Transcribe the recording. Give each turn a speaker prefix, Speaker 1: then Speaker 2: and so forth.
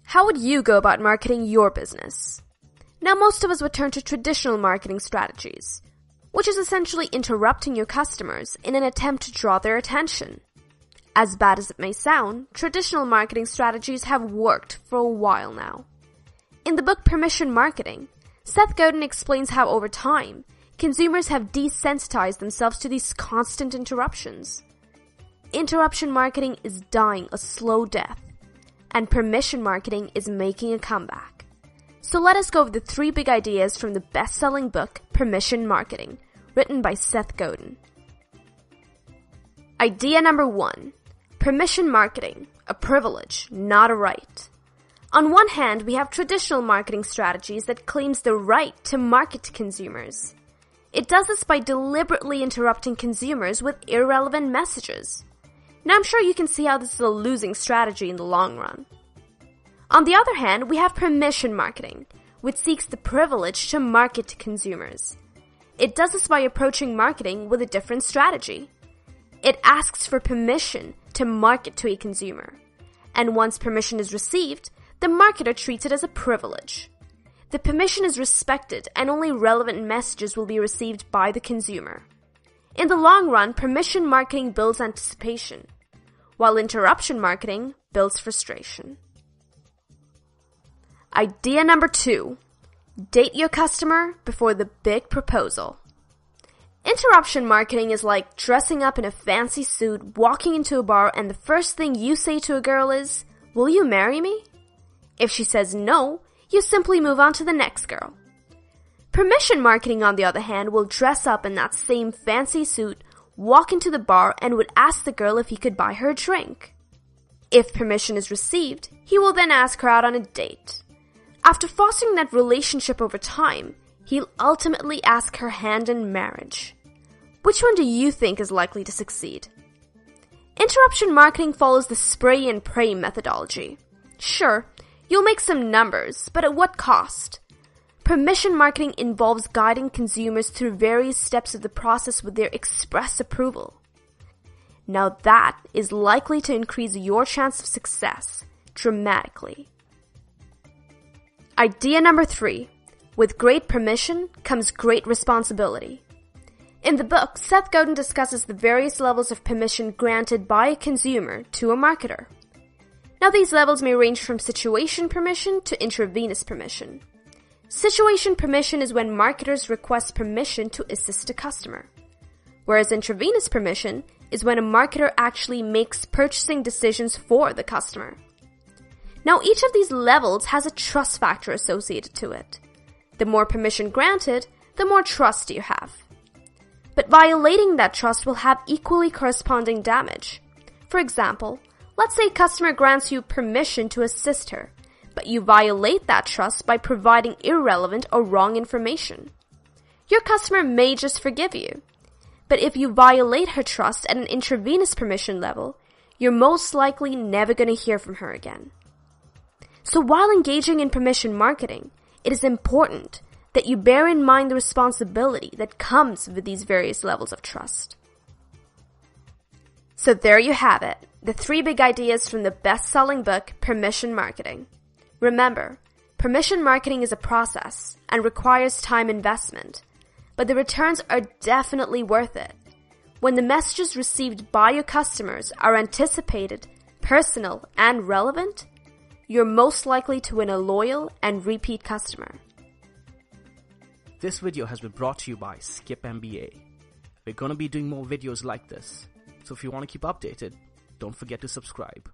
Speaker 1: How would you go about marketing your business? Now, most of us would turn to traditional marketing strategies, which is essentially interrupting your customers in an attempt to draw their attention. As bad as it may sound, traditional marketing strategies have worked for a while now. In the book Permission Marketing, Seth Godin explains how over time, consumers have desensitized themselves to these constant interruptions. Interruption marketing is dying a slow death, and permission marketing is making a comeback. So let us go over the 3 big ideas from the best-selling book Permission Marketing, written by Seth Godin. Idea number 1. Permission marketing, a privilege, not a right. On one hand, we have traditional marketing strategies that claims the right to market to consumers. It does this by deliberately interrupting consumers with irrelevant messages. Now, I'm sure you can see how this is a losing strategy in the long run. On the other hand, we have permission marketing, which seeks the privilege to market to consumers. It does this by approaching marketing with a different strategy. It asks for permission to market to a consumer. And once permission is received, the marketer treats it as a privilege. The permission is respected and only relevant messages will be received by the consumer. In the long run, permission marketing builds anticipation, while interruption marketing builds frustration. Idea number 2. Date your customer before the big proposal. Interruption marketing is like dressing up in a fancy suit, walking into a bar, and the first thing you say to a girl is, "Will you marry me?" If she says no, you simply move on to the next girl. Permission marketing, on the other hand, will dress up in that same fancy suit, walk into the bar, and would ask the girl if he could buy her a drink. If permission is received, he will then ask her out on a date. After fostering that relationship over time, he'll ultimately ask her hand in marriage. Which one do you think is likely to succeed? Interruption marketing follows the spray and pray methodology. Sure, you'll make some numbers, but at what cost? Permission marketing involves guiding consumers through various steps of the process with their express approval. Now that is likely to increase your chance of success dramatically. Idea number 3. With great permission comes great responsibility. In the book, Seth Godin discusses the various levels of permission granted by a consumer to a marketer. Now, these levels may range from situation permission to intravenous permission. Situation permission is when marketers request permission to assist a customer, whereas intravenous permission is when a marketer actually makes purchasing decisions for the customer. Now, each of these levels has a trust factor associated to it. The more permission granted, the more trust you have. But violating that trust will have equally corresponding damage. For example, let's say a customer grants you permission to assist her, but you violate that trust by providing irrelevant or wrong information. Your customer may just forgive you, but if you violate her trust at an intravenous permission level, you're most likely never going to hear from her again. So while engaging in permission marketing, it is important that you bear in mind the responsibility that comes with these various levels of trust. So there you have it, the 3 big ideas from the best-selling book, Permission Marketing. Remember, permission marketing is a process and requires time investment, but the returns are definitely worth it. When the messages received by your customers are anticipated, personal, and relevant, you're most likely to win a loyal and repeat customer.
Speaker 2: This video has been brought to you by Skip MBA. We're going to be doing more videos like this, so if you want to keep updated, don't forget to subscribe.